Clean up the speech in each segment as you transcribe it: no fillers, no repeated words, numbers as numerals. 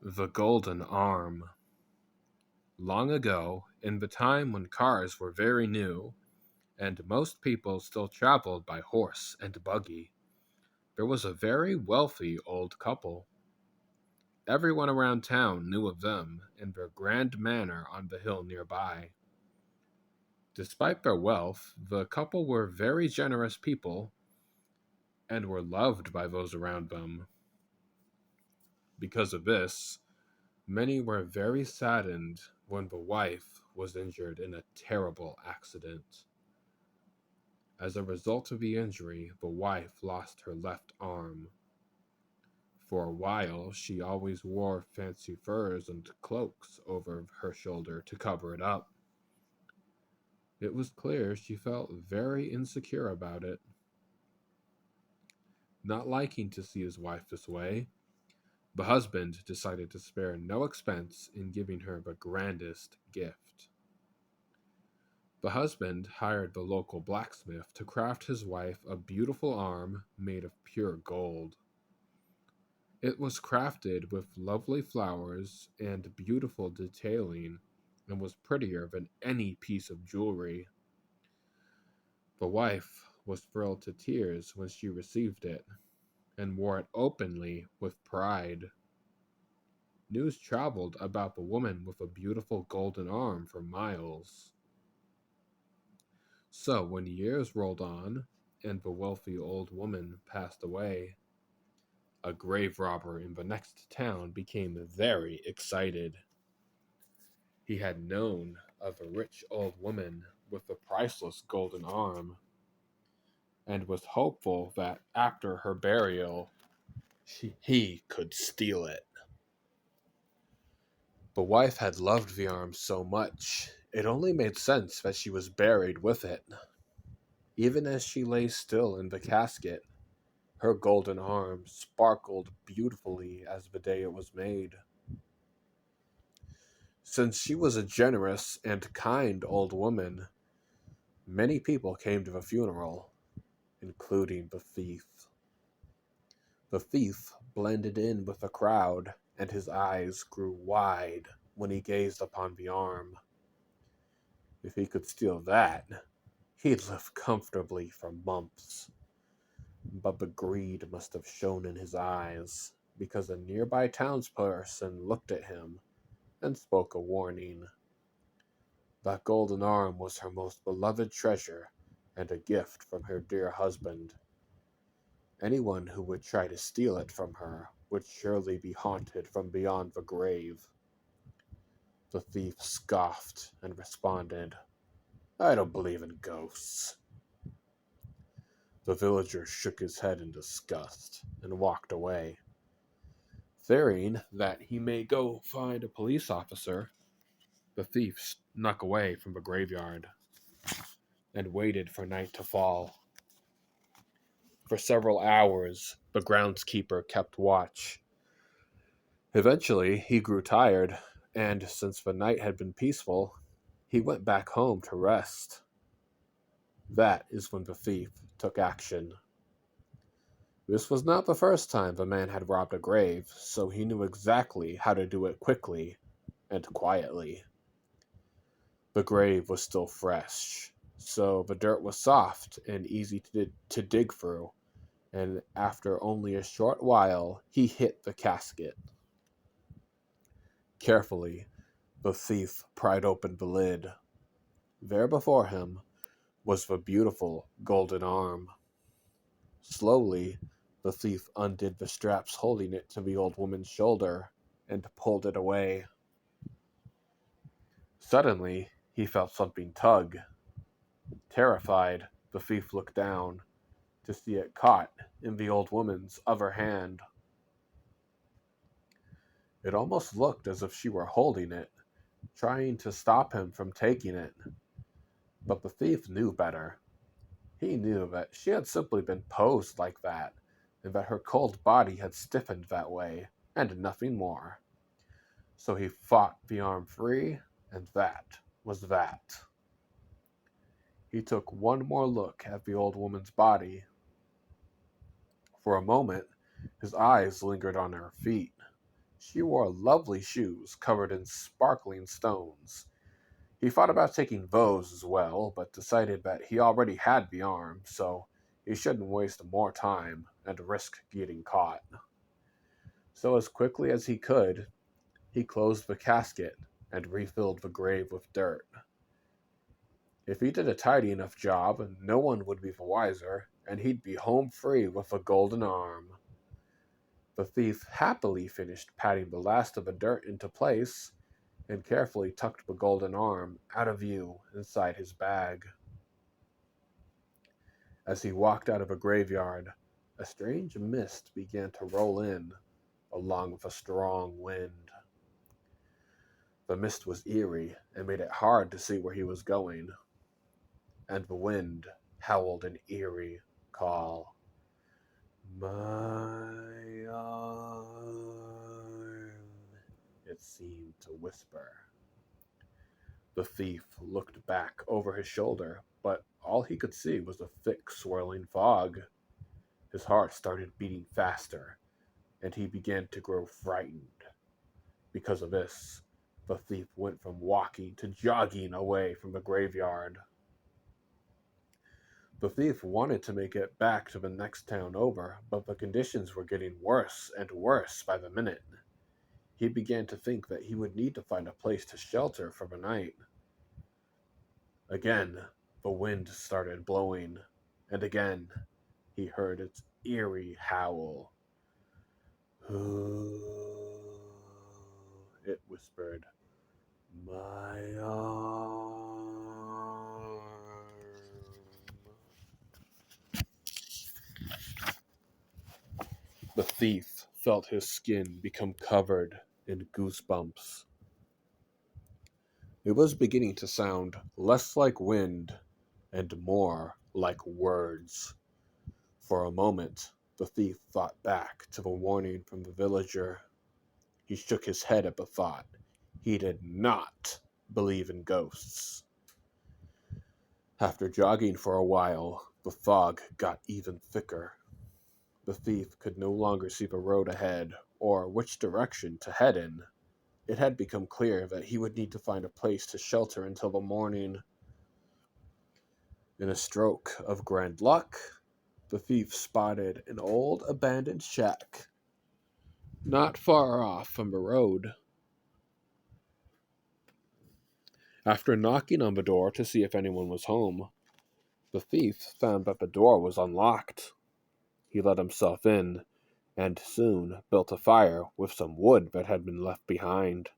The Golden Arm. Long ago, in the time when cars were very new, and most people still traveled by horse and buggy, there was a very wealthy old couple. Everyone around town knew of them and their grand manor on the hill nearby. Despite their wealth, the couple were very generous people and were loved by those around them. Because of this, many were very saddened when the wife was injured in a terrible accident. As a result of the injury, the wife lost her left arm. For a while, she always wore fancy furs and cloaks over her shoulder to cover it up. It was clear she felt very insecure about it. Not liking to see his wife this way, the husband decided to spare no expense in giving her the grandest gift. The husband hired the local blacksmith to craft his wife a beautiful arm made of pure gold. It was crafted with lovely flowers and beautiful detailing and was prettier than any piece of jewelry. The wife was thrilled to tears when she received it and wore it openly with pride. News traveled about the woman with a beautiful golden arm for miles. So, when years rolled on and the wealthy old woman passed away, a grave robber in the next town became very excited. He had known of a rich old woman with a priceless golden arm and was hopeful that after her burial, he could steal it. The wife had loved the arm so much, it only made sense that she was buried with it. Even as she lay still in the casket, her golden arm sparkled beautifully as the day it was made. Since she was a generous and kind old woman, many people came to the funeral, including the thief. The thief blended in with the crowd, and his eyes grew wide when he gazed upon the arm. If he could steal that, he'd live comfortably for months. But the greed must have shone in his eyes, because a nearby townsperson looked at him and spoke a warning. That golden arm was her most beloved treasure and a gift from her dear husband. Anyone who would try to steal it from her would surely be haunted from beyond the grave. The thief scoffed and responded, "I don't believe in ghosts." The villager shook his head in disgust and walked away. Fearing that he may go find a police officer, the thief snuck away from the graveyard and waited for night to fall. For several hours, the groundskeeper kept watch. Eventually, he grew tired, and since the night had been peaceful, he went back home to rest. That is when the thief took action. This was not the first time the man had robbed a grave, so he knew exactly how to do it quickly and quietly. The grave was still fresh, so the dirt was soft and easy to dig through, and after only a short while, he hit the casket. Carefully, the thief pried open the lid. There before him was the beautiful golden arm. Slowly, the thief undid the straps holding it to the old woman's shoulder and pulled it away. Suddenly, he felt something tug. Terrified, the thief looked down to see it caught in the old woman's other hand. It almost looked as if she were holding it, trying to stop him from taking it. But the thief knew better. He knew that she had simply been posed like that, and that her cold body had stiffened that way, and nothing more. So he fought the arm free, and that was that. He took one more look at the old woman's body. For a moment, his eyes lingered on her feet. She wore lovely shoes covered in sparkling stones. He thought about taking those as well, but decided that he already had the arm, so he shouldn't waste more time and risk getting caught. So, as quickly as he could, he closed the casket and refilled the grave with dirt. If he did a tidy enough job, no one would be the wiser, and he'd be home free with a golden arm. The thief happily finished patting the last of the dirt into place and carefully tucked the golden arm out of view inside his bag. As he walked out of a graveyard, a strange mist began to roll in, along with a strong wind. The mist was eerie and made it hard to see where he was going, and the wind howled an eerie call. My arm, it seemed to whisper. The thief looked back over his shoulder, but all he could see was a thick, swirling fog. His heart started beating faster, and he began to grow frightened. Because of this, the thief went from walking to jogging away from the graveyard. The thief wanted to make it back to the next town over, but the conditions were getting worse and worse by the minute. He began to think that he would need to find a place to shelter for the night. Again, the wind started blowing, and again, he heard its eerie howl. It whispered, my arm. The thief felt his skin become covered in goosebumps. It was beginning to sound less like wind and more like words. For a moment, the thief thought back to the warning from the villager. He shook his head at the thought. He did not believe in ghosts. After jogging for a while, the fog got even thicker. The thief could no longer see the road ahead or which direction to head in. It had become clear that he would need to find a place to shelter until the morning. In a stroke of grand luck, the thief spotted an old abandoned shack not far off from the road. After knocking on the door to see if anyone was home, the thief found that the door was unlocked. He let himself in and soon built a fire with some wood that had been left behind.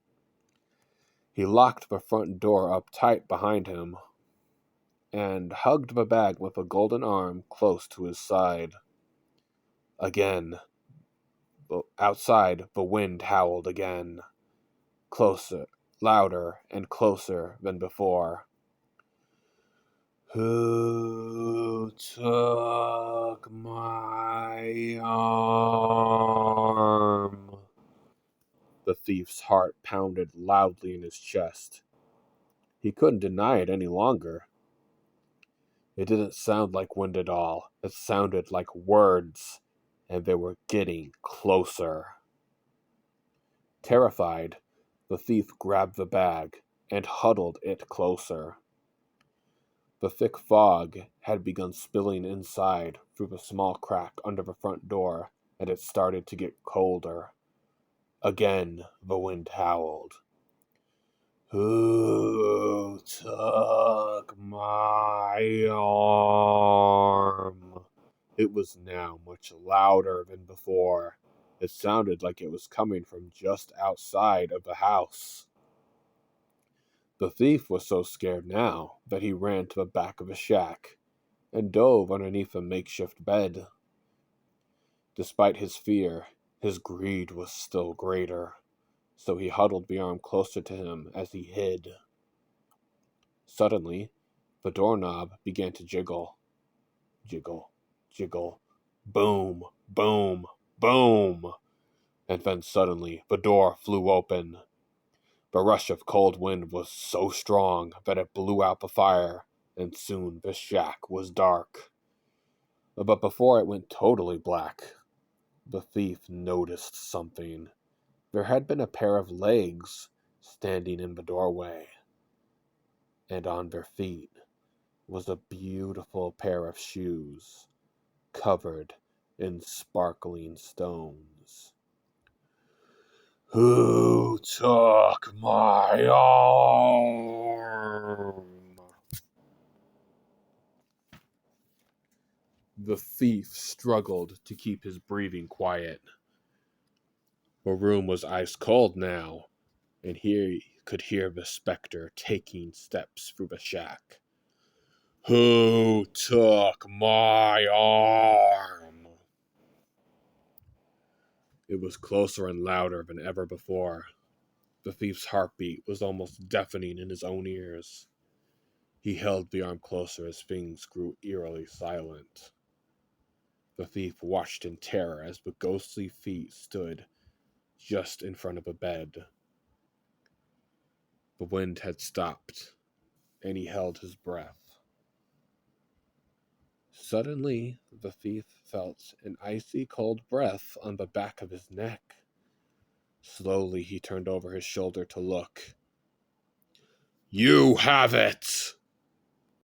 He locked the front door up tight behind him and hugged the bag with a golden arm close to his side. Again, outside, the wind howled again, closer, louder, and closer than before. Who took my arm? The thief's heart pounded loudly in his chest. He couldn't deny it any longer. It didn't sound like wind at all. It sounded like words, and they were getting closer. Terrified, the thief grabbed the bag and huddled it closer. The thick fog had begun spilling inside through the small crack under the front door, and it started to get colder. Again, the wind howled. Who took my arm? It was now much louder than before. It sounded like it was coming from just outside of the house. The thief was so scared now that he ran to the back of the shack and dove underneath a makeshift bed. Despite his fear, his greed was still greater, so he huddled the arm closer to him as he hid. Suddenly, the doorknob began to jiggle. Jiggle, jiggle, boom, boom, boom. And then suddenly, the door flew open. The rush of cold wind was so strong that it blew out the fire, and soon the shack was dark. But before it went totally black, the thief noticed something. There had been a pair of legs standing in the doorway, and on their feet was a beautiful pair of shoes covered in sparkling stones. Who took my arm? The thief struggled to keep his breathing quiet. The room was ice cold now, and he could hear the specter taking steps through the shack. Who took my arm? It was closer and louder than ever before. The thief's heartbeat was almost deafening in his own ears. He held the arm closer as things grew eerily silent. The thief watched in terror as the ghostly feet stood just in front of a bed. The wind had stopped, and he held his breath. Suddenly, the thief felt an icy cold breath on the back of his neck. Slowly, he turned over his shoulder to look. You have it!